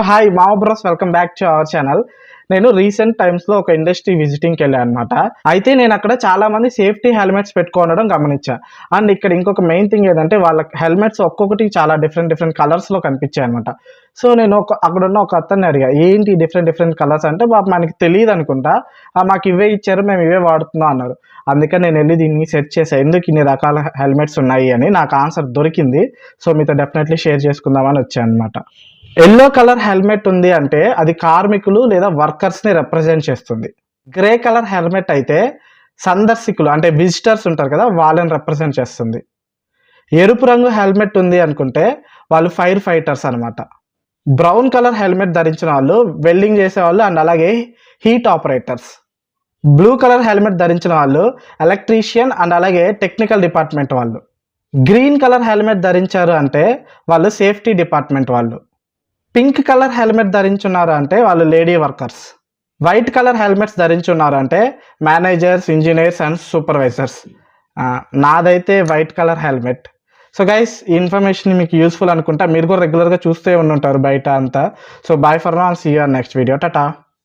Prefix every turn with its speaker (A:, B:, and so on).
A: Hi మామ bros, welcome back to our channel. నేను recent టైమ్స్లో ఒక ఇండస్ట్రీ విజిటింగ్కి వెళ్ళాను అనమాట. అయితే నేను అక్కడ చాలా మంది సేఫ్టీ హెల్మెట్స్ పెట్టుకోవడం గమనించా. అండ్ ఇక్కడ ఇంకొక మెయిన్ థింగ్ ఏదంటే వాళ్ళ హెల్మెట్స్ ఒక్కొక్కటి చాలా డిఫరెంట్ కలర్స్లో కనిపించాయి అనమాట. సో నేను అక్కడున్న ఒక అతన్ని అడిగా, ఏంటి డిఫరెంట్ కలర్స్ అంటే, బాబు మనకి తెలియదు అనుకుంటా, మాకు ఇవే ఇచ్చారు, మేము ఇవే వాడుతున్నాం అన్నారు. అందుకని నేను వెళ్ళి దీన్ని సెర్చ్ చేశాను, ఎందుకు ఇన్ని రకాల హెల్మెట్స్ ఉన్నాయి అని. నాకు ఆన్సర్ దొరికింది. సో మీతో డెఫినెట్లీ షేర్ చేసుకుందామని వచ్చాను అనమాట. ఎల్లో కలర్ హెల్మెట్ ఉంది అంటే అది కార్మికులు లేదా వర్కర్స్ని రిప్రజెంట్ చేస్తుంది. గ్రే కలర్ హెల్మెట్ అయితే సందర్శకులు అంటే విజిటర్స్ ఉంటారు కదా, వాళ్ళని రిప్రజెంట్ చేస్తుంది. ఎరుపు రంగు హెల్మెట్ ఉంది అనుకుంటే వాళ్ళు ఫైర్ ఫైటర్స్ అనమాట. బ్రౌన్ కలర్ హెల్మెట్ ధరించిన వాళ్ళు వెల్డింగ్ చేసేవాళ్ళు అండ్ అలాగే heat operators. Blue colour helmet ధరించిన వాళ్ళు ఎలక్ట్రీషియన్ అండ్ అలాగే టెక్నికల్ డిపార్ట్మెంట్ వాళ్ళు. గ్రీన్ కలర్ హెల్మెట్ ధరించారు అంటే వాళ్ళు సేఫ్టీ డిపార్ట్మెంట్ వాళ్ళు. పింక్ కలర్ హెల్మెట్ ధరించున్నారు అంటే వాళ్ళు lady workers. White colour helmets ధరించున్నారు అంటే మేనేజర్స్, ఇంజనీర్స్ అండ్ సూపర్వైజర్స్. నాదైతే white colour helmet. So guys, ఈ ఇన్ఫర్మేషన్ మీకు యూస్ఫుల్ అనుకుంటా. మీరు కూడా రెగ్యులర్గా చూస్తూ ఉండుంటారు బయట అంతా. So bye for now, see you on next video. Tata.